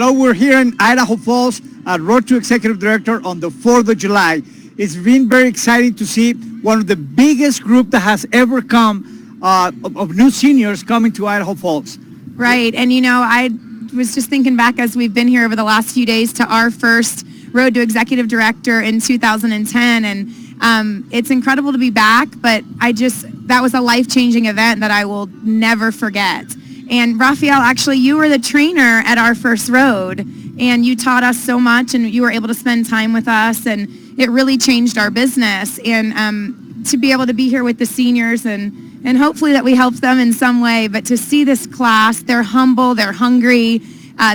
Hello, we're here in Idaho Falls at Road to Executive Director on the 4th of July. It's been very exciting to see one of the biggest group that has ever come of new seniors coming to Idaho Falls. Right, and I was just thinking back as we've been here over the last few days to our first Road to Executive Director in 2010, and it's incredible to be back, but that was a life-changing event that I will never forget. And Rafael, actually, you were the trainer at our first road, and you taught us so much, and you were able to spend time with us, and it really changed our business. And to be able to be here with the seniors, and hopefully that we helped them in some way, but to see this class, they're humble, they're hungry,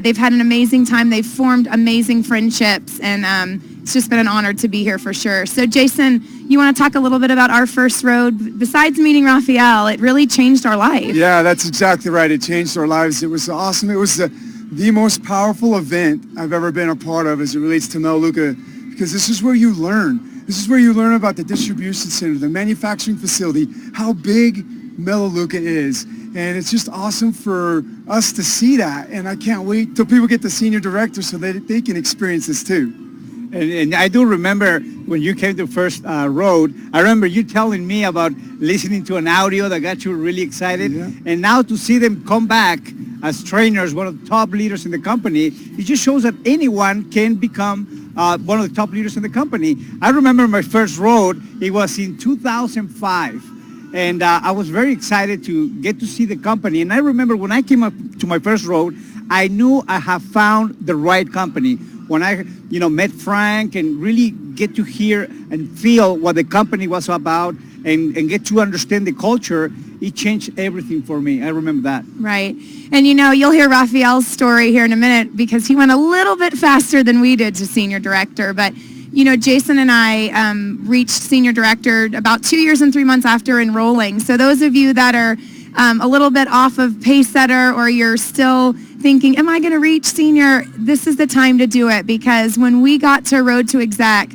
they've had an amazing time, they've formed amazing friendships, and it's just been an honor to be here for sure. So Jason, you want to talk a little bit about our first road? Besides meeting Rafael, it really changed our life. Yeah, that's exactly right. It changed our lives. It was awesome. It was the most powerful event I've ever been a part of as it relates to Melaleuca, because this is where you learn. This is where you learn about the distribution center, the manufacturing facility, how big Melaleuca is. And it's just awesome for us to see that. And I can't wait till people get the senior director so that they can experience this too. And I do remember when you came to first road, I remember you telling me about listening to an audio that got you really excited. Yeah. And now to see them come back as trainers, one of the top leaders in the company, it just shows that anyone can become one of the top leaders in the company. I remember my first road, it was in 2005. And I was very excited to get to see the company. And I remember when I came up to my first road, I knew I have found the right company. When I, met Frank and really get to hear and feel what the company was about and get to understand the culture, it changed everything for me. I remember that. Right. And you'll hear Rafael's story here in a minute because he went a little bit faster than we did to senior director. But, Jason and I reached senior director about 2 years and 3 months after enrolling. So those of you that are a little bit off of Pacesetter, or you're still thinking, am I going to reach senior? This is the time to do it, because when we got to Road to Exec,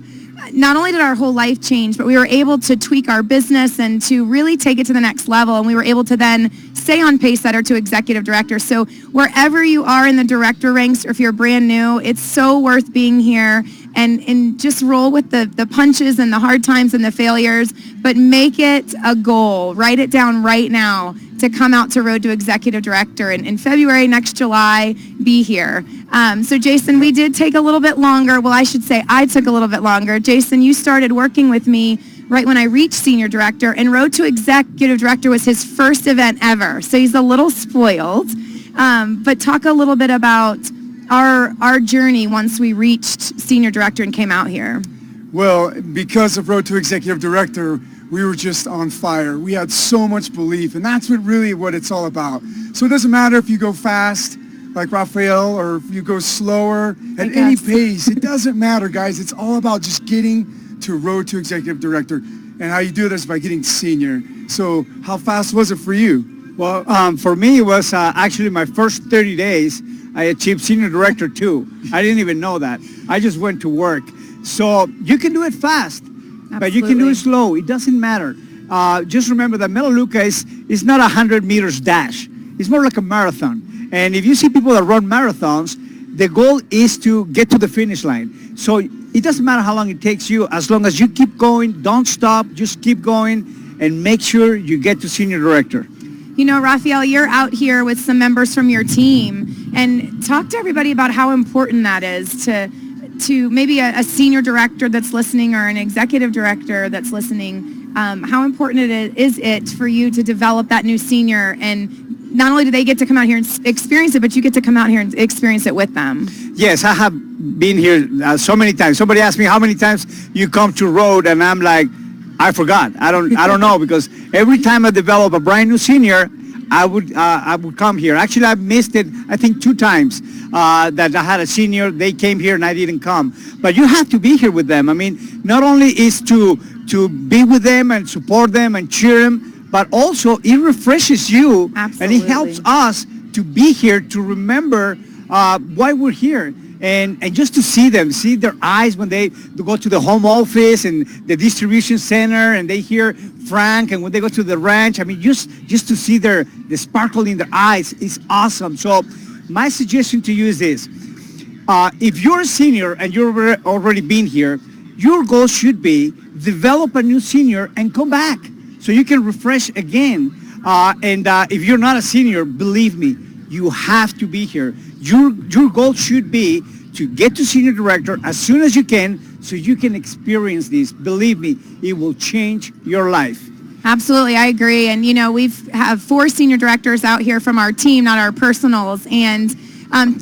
not only did our whole life change, but we were able to tweak our business and to really take it to the next level. And we were able to then stay on Pacesetter to executive director. So wherever you are in the director ranks, or if you're brand new, it's so worth being here and just roll with the punches and the hard times and the failures, but make it a goal. Write it down right now to come out to Road to Executive Director. And in February, next July, be here. So Jason, we did take a little bit longer. Well, I should say I took a little bit longer. Jason, you started working with me right when I reached Senior Director, and Road to Executive Director was his first event ever. So he's a little spoiled. But talk a little bit about our journey once we reached Senior Director and came out here. Well, because of Road to Executive Director, we were just on fire. We had so much belief, and that's what it's all about. So it doesn't matter if you go fast, like Rafael, or if you go slower, at any pace. It doesn't matter, guys. It's all about just getting to Road to Executive Director. And how you do this by getting senior. So how fast was it for you? Well, for me, it was actually my first 30 days. I achieved Senior Director too. I didn't even know that. I just went to work. So you can do it fast. Absolutely. But you can do it slow. It doesn't matter. Just remember that Melaleuca is not a 100 meters dash. It's more like a marathon. And if you see people that run marathons, the goal is to get to the finish line. So it doesn't matter how long it takes you, as long as you keep going, don't stop, just keep going, and make sure you get to Senior Director. Rafael, you're out here with some members from your team, and talk to everybody about how important that is to maybe a senior director that's listening, or an executive director that's listening. How important is it for you to develop that new senior, and not only do they get to come out here and experience it, but you get to come out here and experience it with them? Yes, I have been here so many times. Somebody asked me how many times you come to Road, and I'm like, I forgot. I don't know, because every time I develop a brand new senior, I would come here. Actually, I've missed it, I think 2 times that I had a senior, they came here and I didn't come. But you have to be here with them. I mean, not only is to be with them and support them and cheer them, but also it refreshes you. Absolutely. And it helps us to be here, to remember why we're here. And just to see them, see their eyes when they go to the home office and the distribution center, and they hear Frank, and when they go to the ranch, I mean, just to see the sparkle in their eyes is awesome. So my suggestion to you is this. if you're a senior and you've already been here, your goal should be develop a new senior and come back so you can refresh again. And if you're not a senior, believe me, you have to be here. Your goal should be to get to senior director as soon as you can so you can experience this. Believe me, it will change your life. Absolutely, I agree. And, you know, have 4 senior directors out here from our team, not our personals. And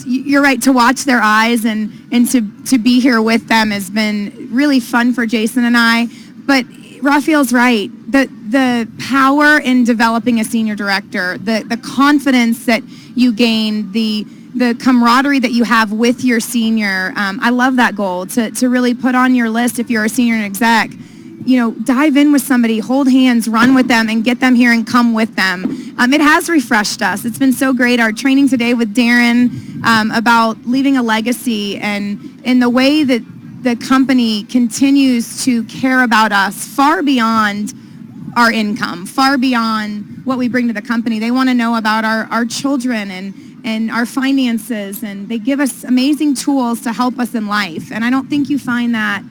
you're right, to watch their eyes and to be here with them has been really fun for Jason and I. But Rafael's right. The power in developing a senior director, the confidence that you gain, the camaraderie that you have with your senior, I love that goal, to really put on your list if you're a senior and exec. You know, dive in with somebody, hold hands, run with them, and get them here and come with them. It has refreshed us. It's been so great. Our training today with Darren about leaving a legacy and in the way that the company continues to care about us far beyond our income, far beyond what we bring to the company. They want to know about our children and our finances, and they give us amazing tools to help us in life. And I don't think you find that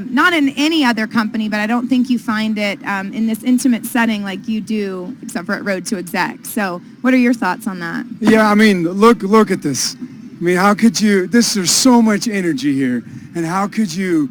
not in any other company, but I don't think you find it in this intimate setting like you do, except for at Road to Exec. So what are your thoughts on that? Yeah, I mean, look at this. I mean, how could you, there's so much energy here, and how could you,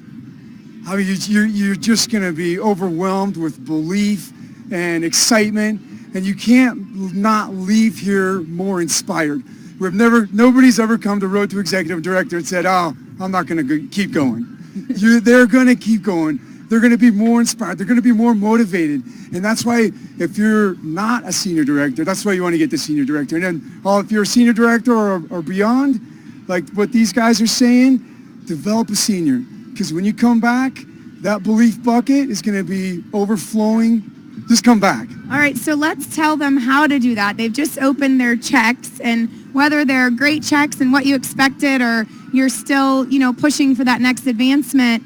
you're just going to be overwhelmed with belief and excitement, and you can't not leave here more inspired. Nobody's ever come to Road to Executive Director and said, oh, I'm not going to keep going. They're going to keep going. They're going to be more inspired. They're going to be more motivated. And that's why if you're not a senior director, that's why you want to get the senior director. And then if you're a senior director or beyond, like what these guys are saying, develop a senior. Because when you come back, that belief bucket is going to be overflowing. Just come back. All right, so let's tell them how to do that. They've just opened their checks, and whether they're great checks and what you expected or you're still, you know, pushing for that next advancement,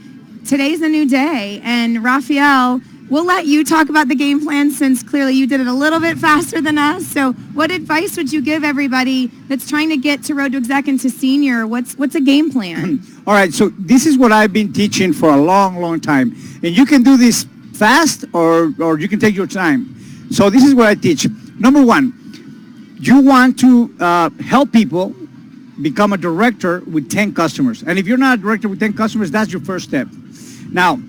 today's a new day. And Rafael, we'll let you talk about the game plan since clearly you did it a little bit faster than us. So what advice would you give everybody that's trying to get to Road to Exec and to senior? What's a game plan? All right, so this is what I've been teaching for a long time. And you can do this fast or you can take your time. So this is what I teach. Number 1, you want to help people become a director with 10 customers. And if you're not a director with 10 customers, that's your first step. Now,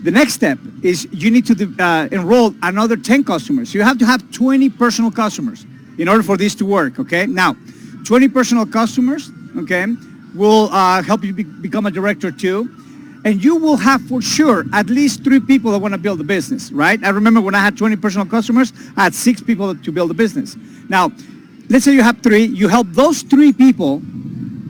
the next step is you need to enroll another 10 customers. So you have to have 20 personal customers in order for this to work, okay? Now, 20 personal customers, okay, will help you become a director too. And you will have for sure at least 3 people that want to build a business, right? I remember when I had 20 personal customers, I had 6 people to build a business. Now, let's say you have 3, you help those 3 people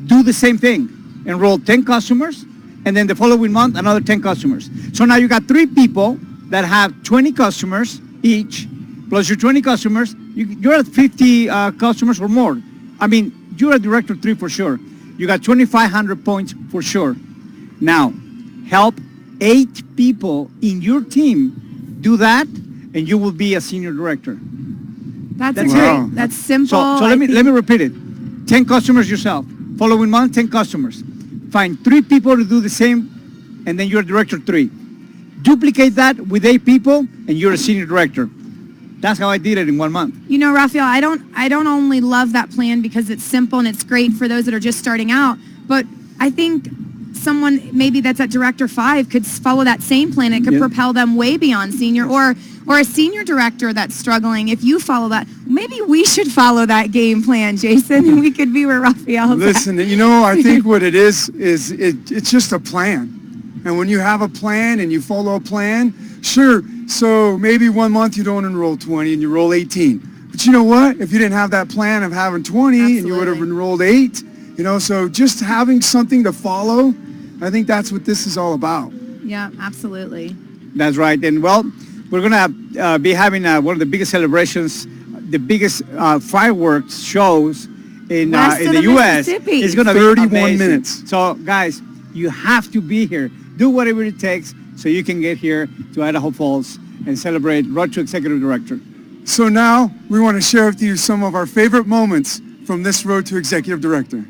do the same thing. Enroll 10 customers, and then the following month, another 10 customers. So now you got 3 people that have 20 customers each, plus your 20 customers, you're at 50 customers or more. I mean, you're a director 3 for sure. You got 2,500 points for sure. Now, help 8 people in your team do that, and you will be a senior director. That's wow. it. That's simple. So let me repeat it. 10 customers yourself. Following month, 10 customers. Find 3 people to do the same, and then you're director 3. Duplicate that with 8 people, and you're a senior director. That's how I did it in 1 month. You know, Rafael, I don't only love that plan because it's simple and it's great for those that are just starting out, but I think someone maybe that's at director 5 could follow that same plan. It could propel them way beyond senior, or a senior director that's struggling. If you follow that, maybe we should follow that game plan, Jason, and we could be where Rafael's Listen, at. you know, I think what it is it's just a plan. And when you have a plan and you follow a plan, sure, so maybe 1 month you don't enroll 20 and you roll 18. But you know what? If you didn't have that plan of having 20 and you would have enrolled 8, you know, so just having something to follow, I think that's what this is all about. Yeah, absolutely. That's right. And well, we're going to be having one of the biggest celebrations, the biggest fireworks shows in the U.S. It's going to be 31 amazing. minutes. So, guys, you have to be here. Do whatever it takes so you can get here to Idaho Falls and celebrate Road to Executive Director. So now we want to share with you some of our favorite moments from this Road to Executive Director.